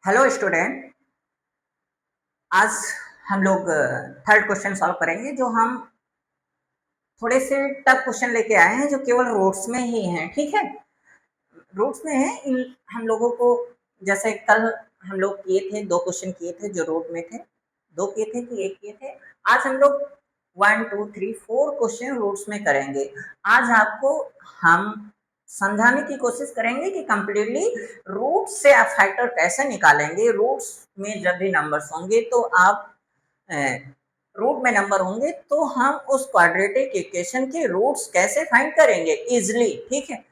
Hello student. आज हम लोग थर्ड क्वेश्चन सॉल्व करेंगे। जो हम थोड़े से टफ क्वेश्चन लेके आए हैं जो केवल रूट्स में ही हैं। ठीक है, रूट्स में है इन हम लोगों को। जैसे कल हम लोग किए थे, दो क्वेश्चन किए थे जो रूट में थे। दो किए थे कि एक किए थे? आज हम लोग 1 2 3 4 क्वेश्चन रूट्स में करेंगे। आज आपको हम समझाने की कोशिश करेंगे कि कंप्लीटली रूट से आप फैक्टर कैसे निकालेंगे। रूट्स में जब भी नंबर्स होंगे तो आप रूट में नंबर होंगे तो हम उस क्वाड्रेटिक इक्वेशन के रूट्स कैसे फाइंड करेंगे इजिली। ठीक है,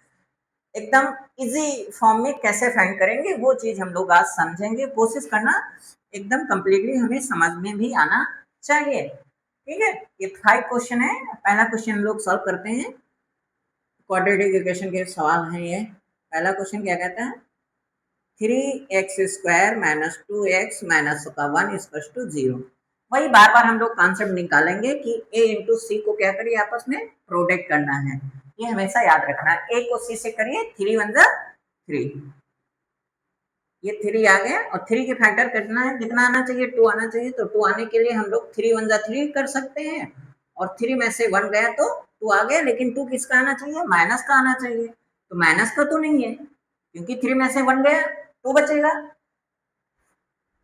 एकदम इजी फॉर्म में कैसे फाइंड करेंगे वो चीज हम लोग आज समझेंगे। कोशिश करना एकदम कंप्लीटली हमें समझ में भी आना चाहिए। ठीक है, ये 5 क्वेश्चन है। पहला क्वेश्चन हम लोग सॉल्व करते हैं। क्वाड्रेटिक इक्वेशन के सवाल है ये। पहला क्वेश्चन क्या कहता है? 3x² - 2x - 1 = 0। वही बार बार हम लोग कॉन्सेप्ट निकालेंगे कि a इंटू सी को क्या करिए, आपस में प्रोडक्ट करना है। ये हमेशा याद रखना। a को c से करिए, 3 1 जा 3। ये 3 आ गया और 3 के फैक्टर कितना है, कितना आना चाहिए? 2 आना चाहिए। तो 2 आने के लिए हम लोग 3 1 जा 3 कर सकते हैं और 3 में से 1 गया तो 2 आ गया। लेकिन 2 किसका आना चाहिए? माइनस का आना चाहिए। तो माइनस का तो नहीं है क्योंकि 3 में से 1 गया, 2 बचेगा।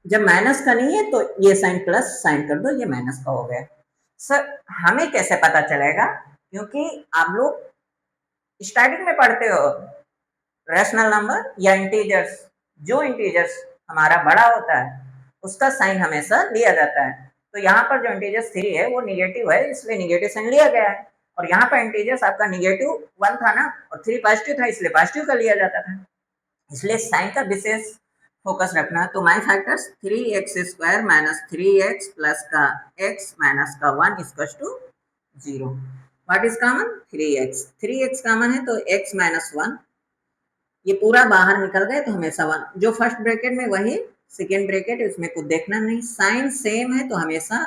जब माइनस का नहीं है तो ये साइन प्लस साइन कर दो, ये माइनस का हो गया। सर हमें कैसे पता चलेगा? क्योंकि आप लोग स्टार्टिंग में पढ़ते हो रैशनल नंबर या इंटीजर्स। जो इंटीजर्स हमारा बड़ा होता है उसका साइन हमेशा लिया जाता है। तो यहाँ पर जो इंटीजर्स 3 है वो निगेटिव है, इसलिए निगेटिव साइन लिया गया है। और यहाँ पर इंटीजर्स आपका -1 था ना, और 3 पॉजिटिव था इसलिए पॉजिटिव का लिया जाता था। इसलिए साइन का विशेष फोकस रखना। तो माई फैक्टर्स 3x² - 3x प्लस का x माइनस का 1 = 0। What is common? 3x। 3x common है तो x माइनस 1, ये पूरा बाहर निकल गए तो हमेशा 1। जो फर्स्ट ब्रैकेट में वही सेकेंड ब्रैकेट, इसमें कुछ देखना नहीं। साइन सेम है तो हमेशा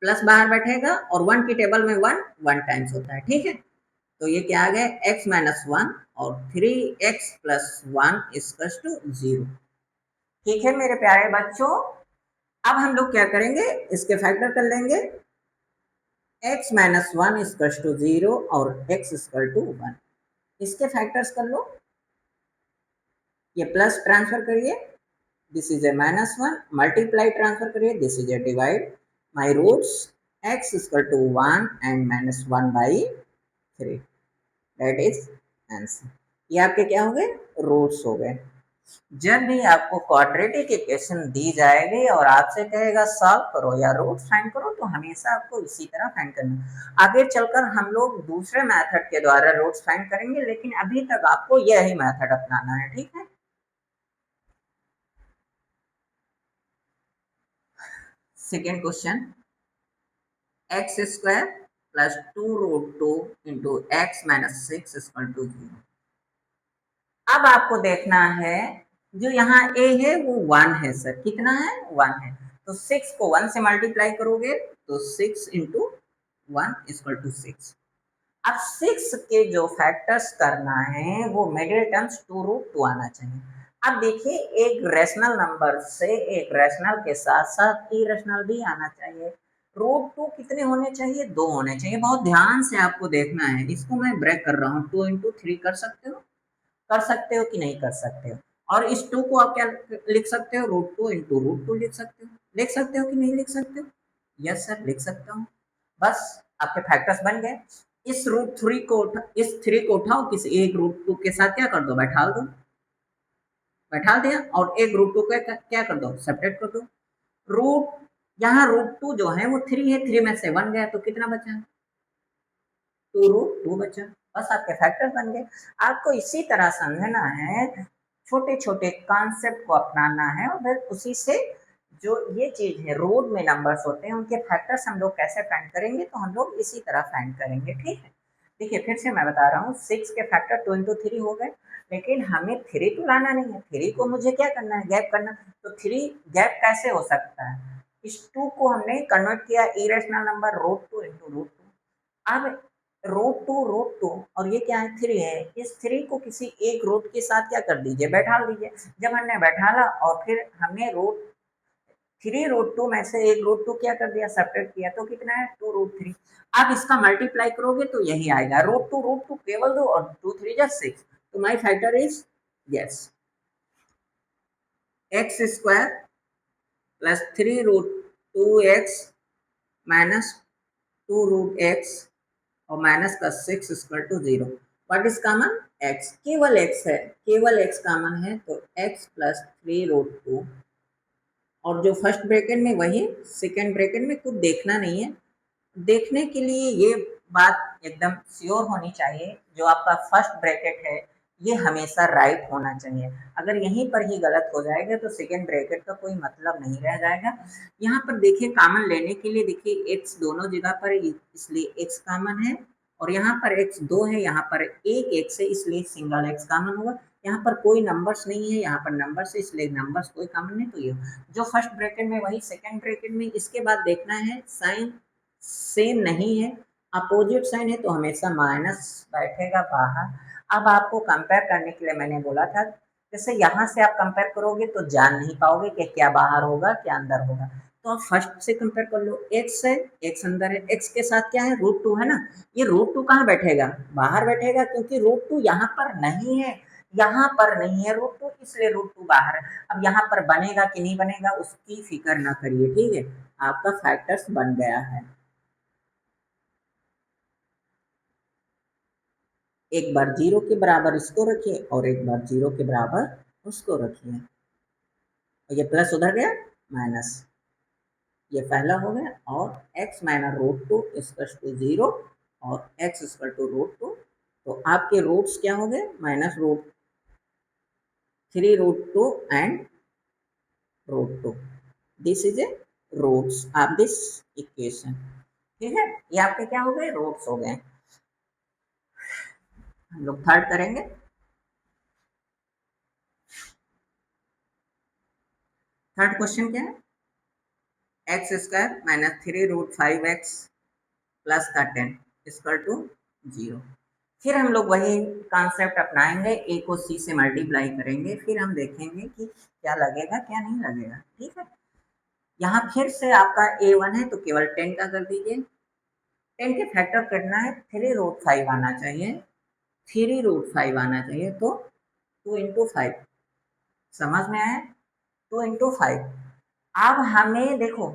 प्लस बाहर बैठेगा और 1 की टेबल में 1 1 टाइम्स होता है। ठीक है, तो ये क्या आ गया? x माइनस 1 और 3x प्लस 1 = 0। ठीक है मेरे प्यारे बच्चों, अब हम लोग क्या करेंगे, इसके फैक्टर कर लेंगे। x माइनस 1 = 0 और x = 1। इसके फैक्टर्स कर लो। ये प्लस ट्रांसफर करिए, this is a -1। Multiply transfer करिए, this is a divide. My roots x = 1 and -1/3। That is answer. ये आपके क्या हो गए? रूट्स हो गए। जब भी आपको क्वाड्रेटिक इक्वेशन दी जाएगी और आपसे कहेगा सॉल्व करो या रूट फाइंड करो, तो हमेशा आपको इसी तरह फाइंड करना। आगे चलकर हम लोग दूसरे मेथड के द्वारा रूट्स फाइंड करेंगे, लेकिन अभी तक आपको यही मेथड अपनाना है। ठीक है, second question, x² plus 2√2 into x minus 6 = 0। अब आपको देखना है, जो यहाँ a है वो 1 है। सर कितना है? 1 है। तो 6 को 1 से मल्टीप्लाई करोगे तो 6 इंटू 1 = 6। अब 6 के जो फैक्टर्स करना है वो मिडिल टर्म्स 2√2 आना चाहिए। अब देखिए, एक रेशनल नंबर से एक रेशनल के साथ साथ इरेशनल भी आना चाहिए। √2 कितने होने चाहिए? 2 होने चाहिए। बहुत ध्यान से आपको देखना है। इसको मैं ब्रेक कर रहा हूँ। 2 इंटू 3 कर सकते हो? कर सकते हो कि नहीं कर सकते हो? और इस 2 को आप क्या लिख सकते हो? √2 इंटू √2 लिख सकते हो। लिख सकते हो कि नहीं लिख सकते हो? यस सर, लिख सकता हूँ। बस आपके फैक्टर्स बन गए। इस √3 को इस 3 को उठाओ, किसी एक √2 के साथ क्या कर दो? बैठाल दो। बैठा दिया और एक √2 को क्या कर दो? सेपरेट कर दो। रूट यहाँ √2 जो है वो 3 है, 3 में से 1 गया तो कितना बचा? 2√2 बचा। बस आपके फैक्टर बन गए। आपको इसी तरह समझना है, छोटे छोटे कॉन्सेप्ट को अपनाना है और फिर उसी से जो ये चीज है रोड में नंबर्स होते हैं उनके फैक्टर्स हम लोग कैसे फाइंड करेंगे, तो हम लोग इसी तरह फाइंड करेंगे। ठीक है, देखिए फिर से मैं बता रहा हूँ, 6 के फैक्टर 2 इंटू 3 हो गए, लेकिन हमें 3 तो लाना नहीं है। 3 को मुझे क्या करना है? गैप करना। तो 3 गैप कैसे हो सकता है? इस 2 को हमने कन्वर्ट किया इरेशनल नंबर √2 इंटू √2। अब रूट टू और ये क्या है 3 है, इस 3 को किसी एक रूट के साथ क्या कर दीजिए बैठा दीजिए। जब हमने बैठाला और फिर हमने रूट 3 रूट 2 में से एक रूट 2 क्या कर दिया सब्ट्रैक्ट किया तो कितना है 2 रूट 3। अब इसका मल्टीप्लाई करोगे तो यही आएगा रूट टू केवल 2 और 2 3 जा 6। तो my factor is yes x² plus 3 root 2x minus 2 root x और माइनस का 6 equal to 0। What is common x, केवल x है, केवल x कॉमन है तो x प्लस 3 रूट 2 और जो फर्स्ट ब्रैकेट में वही सेकेंड ब्रैकेट में कुछ देखना नहीं है। देखने के लिए ये बात एकदम श्योर होनी चाहिए जो आपका फर्स्ट ब्रैकेट है ये हमेशा राइट होना चाहिए। अगर यहीं पर ही गलत हो जाएगा तो सेकेंड ब्रैकेट का कोई मतलब नहीं रह जाएगा। यहाँ पर देखिए कॉमन लेने के लिए देखिए x दोनों जगह पर इसलिए x कॉमन है और यहाँ पर x 2 है, यहाँ पर एक x है इसलिए सिंगल x कॉमन होगा। यहाँ पर कोई नंबर्स नहीं है, यहाँ पर नंबर्स है इसलिए नंबर्स कोई कॉमन नहीं। तो ये जो फर्स्ट ब्रैकेट में वही सेकेंड ब्रैकेट में। इसके बाद देखना है साइन सेम नहीं है, अपोजिट साइन है तो हमेशा माइनस बैठेगा बाहर। अब आपको कंपेयर करने के लिए मैंने बोला था जैसे यहाँ से आप कंपेयर करोगे तो जान नहीं पाओगे कि क्या बाहर होगा क्या अंदर होगा। तो आप फर्स्ट से कंपेयर कर लो, x है x अंदर है, x के साथ क्या है रूट 2 है ना। ये रूट 2 कहाँ बैठेगा बाहर बैठेगा क्योंकि रूट 2 यहाँ पर नहीं है, यहाँ पर नहीं है रूट 2 इसलिए रूट 2 बाहर है। अब यहाँ पर बनेगा कि नहीं बनेगा उसकी फिक्र ना करिए, ठीक है, आपका फैक्टर्स बन गया है। एक बार 0 के बराबर इसको रखिए और एक बार 0 के बराबर उसको रखिए। ये प्लस उधर गया माइनस, ये पहला हो गया और x minus root 2 equal to 0 और x इक्वल टू रूट 2। तो आपके रूट्स क्या हो गए -√3 root 2 and root 2। This is a roots of this equation, ठीक है। ये आपके क्या हो गए रूट्स हो गए। हम लोग थर्ड करेंगे। थर्ड क्वेश्चन क्या है x² -3 √5x प्लस का 10 इक्वल टू 0। फिर हम लोग वही कॉन्सेप्ट अपनाएंगे, a को c से मल्टीप्लाई करेंगे फिर हम देखेंगे कि क्या लगेगा क्या नहीं लगेगा, ठीक है। यहाँ फिर से आपका a1 है तो केवल 10 का कर दीजिए। 10 के फैक्टर करना है 3 √5 आना चाहिए, 3 √5 आना चाहिए तो 2 × 5 समझ में आया 2 × 5। अब हमें देखो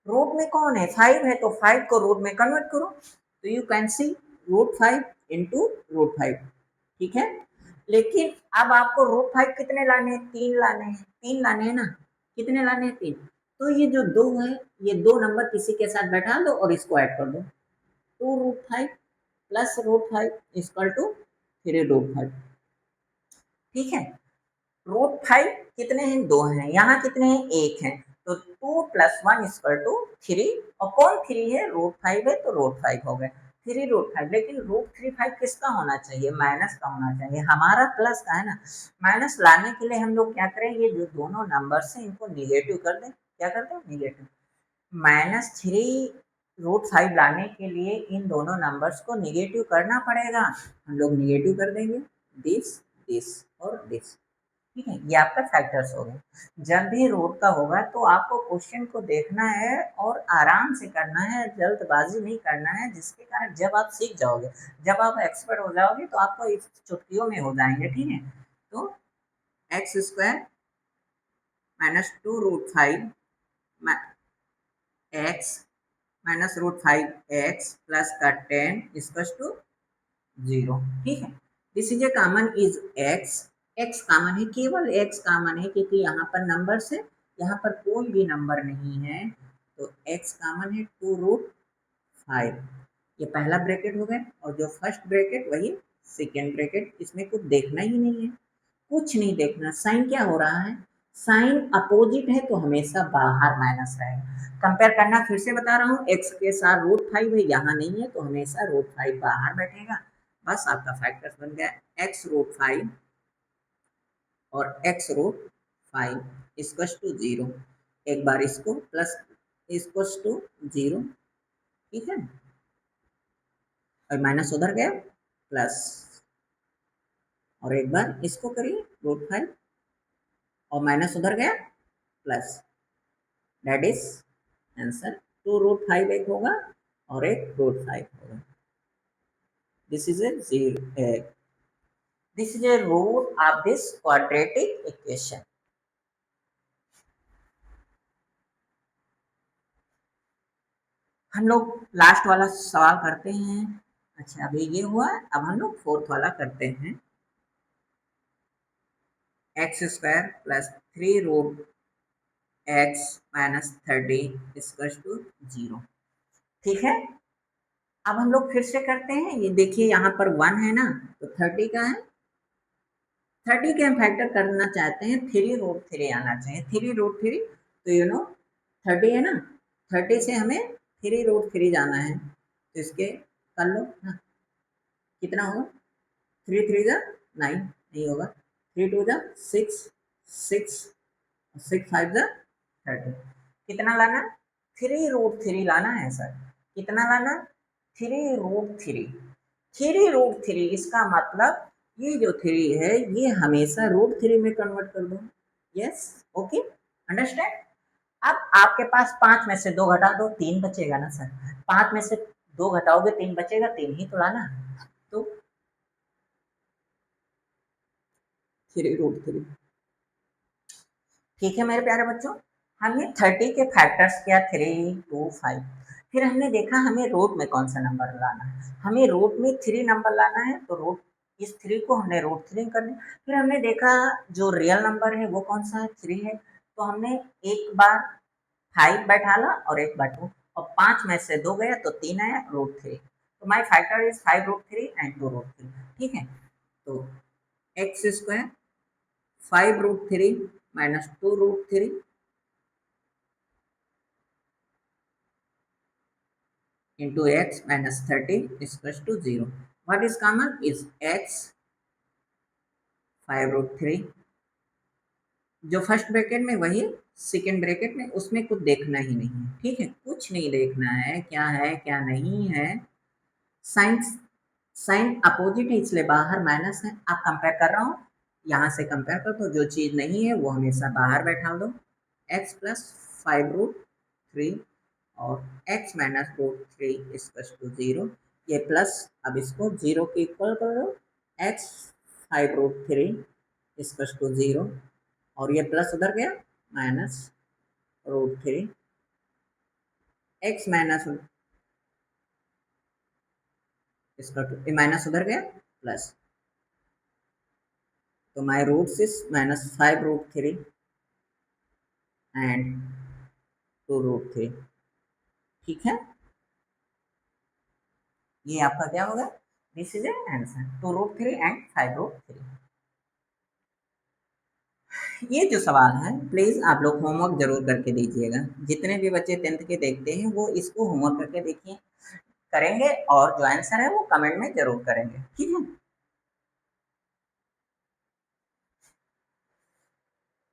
रूट में कौन है 5 है तो 5 को रूट में कन्वर्ट करो तो यू कैन सी √5 इंटू √5, ठीक है। लेकिन अब आपको √5 कितने लाने हैं 3 लाने हैं, 3 लाने हैं ना, कितने लाने हैं 3। तो ये जो 2 है ये 2 नंबर किसी के साथ बैठा दो और इसको ऐड कर दो 2 √5 प्लस √5 इक्वल टू 3 √5, ठीक है। √5 कितने हैं 2 हैं, यहाँ कितने हैं 1 है तो 2 + 1 = 3 और कौन 3 है √5 है तो √5 हो गए 3 √5। लेकिन √35 किसका होना चाहिए माइनस का होना चाहिए, हमारा प्लस का है ना। माइनस लाने के लिए हम लोग क्या करें ये जो दोनों नंबर्स हैं इनको निगेटिव कर दें, क्या करते हैं निगेटिव। -3 √5 लाने के लिए इन दोनों नंबर्स को निगेटिव करना पड़ेगा, हम लोग निगेटिव कर देंगे दिस दिस और दिस, ठीक है। ये आपका फैक्टर्स हो गए। जब भी रूट का होगा तो आपको क्वेश्चन को देखना है और आराम से करना है, जल्दबाजी नहीं करना है, जिसके कारण जब आप सीख जाओगे जब आप एक्सपर्ट हो जाओगे तो आपको इस चुटकियों में हो जाएंगे, ठीक है। तो x² -2 √5 x -√5x प्लस का 10 इक्वल टू 0, ठीक है। This is A common is x common है, केवल x कॉमन है क्योंकि यहाँ पर नंबर्स है, यहाँ पर कोई भी नंबर नहीं है तो x कॉमन है 2 √5। ये पहला ब्रैकेट हो गया और जो फर्स्ट ब्रैकेट वही सेकेंड ब्रैकेट, इसमें कुछ देखना ही नहीं है, कुछ नहीं देखना। साइन क्या हो रहा है साइन अपोजिट है तो हमेशा बाहर माइनस रहेगा। कंपेयर करना फिर से बता रहा हूँ x के साथ √5 है यहाँ नहीं है तो हमेशा √5 बाहर बैठेगा। बस आपका फैक्टर्स बन गया x√5 और x√5 इक्वल टू 0। एक बार इसको प्लस इक्वल टू 0, ठीक है। और माइनस उधर गया प्लस, और एक बार इसको करिए √5 और माइनस उधर गया प्लस, दैट इज आंसर। 2√5 एक होगा और एक √5 होगा। This is this is a root of this quadratic equation. हम लोग लास्ट वाला सवाल करते हैं। अच्छा अभी ये हुआ, अब हम लोग फोर्थ वाला करते हैं। x² plus 3√x minus 30 equals to 0। ठीक है, अब हम लोग फिर से करते हैं। ये देखिए यहाँ पर 1 है ना, तो 30 का है, 30 के हम फैक्टर करना चाहते हैं, 3√3 आना चाहिए। 3√3 तो 30 है ना, 30 से हमें 3√3 जाना है, तो इसके कर लो ना, कितना होगा? 3 3 जा 9 नहीं होगा, 3 2 जा 6 6 6 5 जा 30। कितना लाना? 3√3 लाना है सर। कितना लाना? 3√3। 3√3 इसका मतलब ये जो 3 है ये हमेशा √3 में कन्वर्ट कर दो। Yes, okay, understand. अब आपके पास 5 में से 2 घटा दो, 3 बचेगा ना सर। 5 में से 2 घटाओगे 3 बचेगा, 3 ही तो लाना। तो 3√3। ठीक है मेरे प्यारे बच्चों, हमने 30 के फैक्टर्स किया 3 2 5। फिर हमने देखा हमें रूट में कौन सा नंबर लाना है। हमें रूट में 3 नंबर लाना है, तो रूट इस 3 को हमने √3 कर दिया। फिर हमने देखा जो रियल नंबर है वो कौन सा है, 3 है, तो हमने एक बार 5 बैठाला और एक बार 2, और 5 में से 2 गया तो 3 आया, √3। तो माई फैक्टर इज 5√3 एंड 2√3। ठीक है, तो x² 5√3 minus 2√3 into x minus 30 is equals to 0. What is common is x 5√3, जो फर्स्ट ब्रैकेट में वही सेकेंड ब्रैकेट में, उसमें कुछ देखना ही नहीं है। ठीक है, कुछ नहीं देखना है क्या नहीं है। साइन साइन अपोजिट है इसलिए बाहर माइनस है। आप कंपेयर कर रहा हूँ, यहाँ से कंपेयर कर दो, जो चीज़ नहीं है वो हमेशा बाहर बैठा दो। x प्लस 5√3 और x माइनस √3 इक्वल्स टू 0। ये प्लस, अब इसको 0 के इक्वल कर दो, x 5√3 इक्वल्स टू 0, और ये प्लस उधर गया माइनस √3, x माइनस इसका माइनस उधर गया प्लस, तो my roots is minus 5√3 and 2√3। ठीक है, ये आपका क्या होगा? This is a answer, 2√3 and 5√3। ये जो सवाल है प्लीज आप लोग होमवर्क जरूर करके दीजिएगा। जितने भी बच्चे 10th के देखते हैं वो इसको होमवर्क करके देखिए, करेंगे, और जो आंसर है वो कमेंट में जरूर करेंगे। ठीक है।